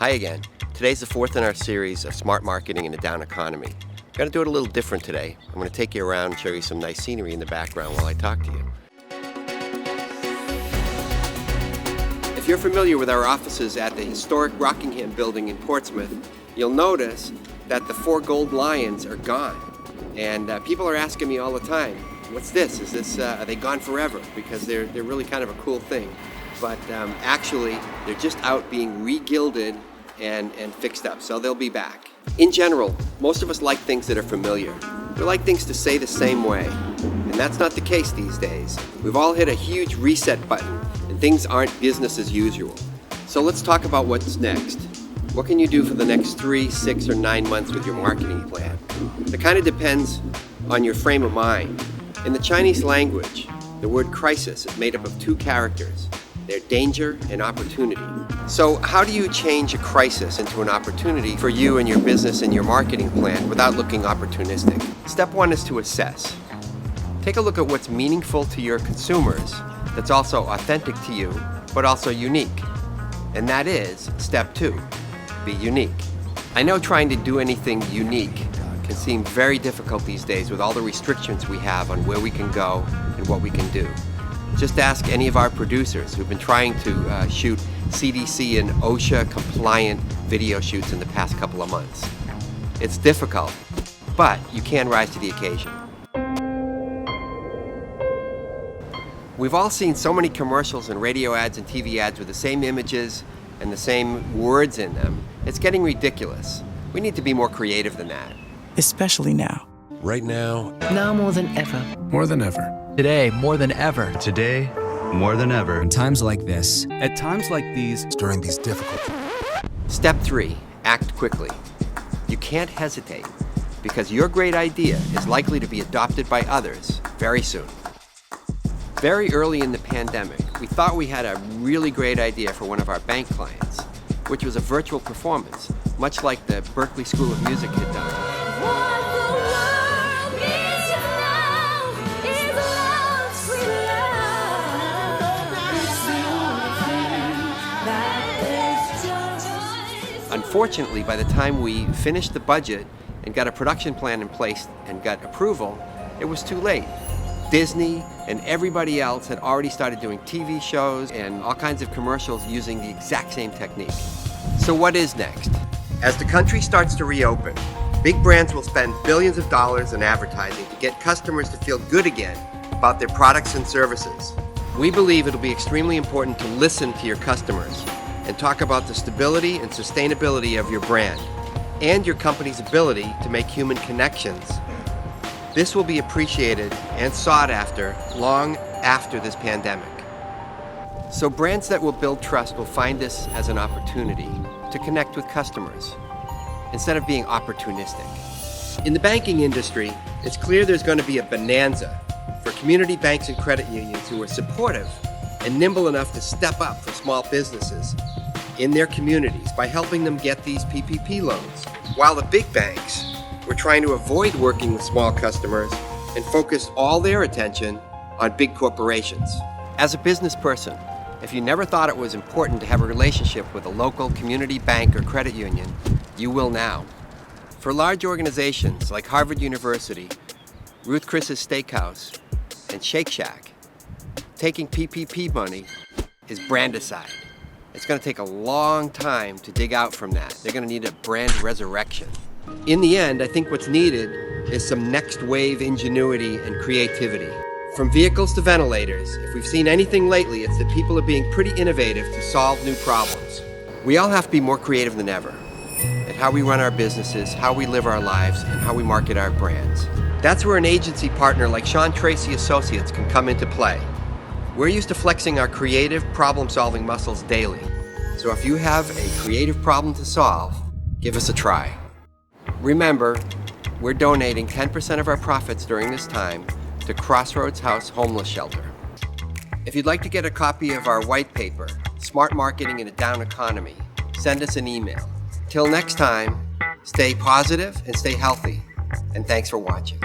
Hi again. Today's the fourth in our series of smart marketing in a down economy. I'm going to do it a little different today. I'm going to take you around and show you some nice scenery in the background while I talk to you. If you're familiar with our offices at the historic Rockingham building in Portsmouth, you'll notice that the 4 gold lions are gone. And people are asking me all the time, what's this? Are they gone forever? Because they're really kind of a cool thing. But actually, they're just out being re-gilded and fixed up, so they'll be back. In general, most of us like things that are familiar. We like things to say the same way, and that's not the case these days. We've all hit a huge reset button, and things aren't business as usual. So let's talk about what's next. What can you do for the next 3, 6, or 9 months with your marketing plan? It kind of depends on your frame of mind. In the Chinese language, the word crisis is made up of 2 characters. They're danger and opportunity. So how do you change a crisis into an opportunity for you and your business and your marketing plan without looking opportunistic? Step 1 is to assess. Take a look at what's meaningful to your consumers that's also authentic to you, but also unique. And that is step 2, be unique. I know trying to do anything unique can seem very difficult these days with all the restrictions we have on where we can go and what we can do. Just ask any of our producers who've been trying to shoot CDC and OSHA compliant video shoots in the past couple of months. It's difficult, but you can rise to the occasion. We've all seen so many commercials and radio ads and TV ads with the same images and the same words in them. It's getting ridiculous. We need to be more creative than that. Especially now. Right now. Now more than ever. More than ever. Today, more than ever. Today, more than ever. In times like this. At times like these. During these difficult times. Step 3, act quickly. You can't hesitate because your great idea is likely to be adopted by others very soon. Very early in the pandemic, we thought we had a really great idea for one of our bank clients, which was a virtual performance, much like the Berklee School of Music had done. Unfortunately, by the time we finished the budget and got a production plan in place and got approval, it was too late. Disney and everybody else had already started doing TV shows and all kinds of commercials using the exact same technique. So what is next? As the country starts to reopen, big brands will spend billions of dollars in advertising to get customers to feel good again about their products and services. We believe it'll be extremely important to listen to your customers and talk about the stability and sustainability of your brand and your company's ability to make human connections. This will be appreciated and sought after long after this pandemic. So brands that will build trust will find this as an opportunity to connect with customers instead of being opportunistic. In the banking industry, it's clear there's going to be a bonanza for community banks and credit unions who are supportive and nimble enough to step up for small businesses in their communities by helping them get these PPP loans. While the big banks were trying to avoid working with small customers and focused all their attention on big corporations. As a business person, if you never thought it was important to have a relationship with a local community bank or credit union, you will now. For large organizations like Harvard University, Ruth Chris's Steakhouse, and Shake Shack, taking PPP money is brandicide. It's going to take a long time to dig out from that. They're going to need a brand resurrection. In the end, I think what's needed is some next wave ingenuity and creativity. From vehicles to ventilators, if we've seen anything lately, it's that people are being pretty innovative to solve new problems. We all have to be more creative than ever at how we run our businesses, how we live our lives, and how we market our brands. That's where an agency partner like Tracey Associates can come into play. We're used to flexing our creative problem-solving muscles daily. So if you have a creative problem to solve, give us a try. Remember, we're donating 10% of our profits during this time to Crossroads House Homeless Shelter. If you'd like to get a copy of our white paper, Smart Marketing in a Down Economy, send us an email. Till next time, stay positive and stay healthy, and thanks for watching.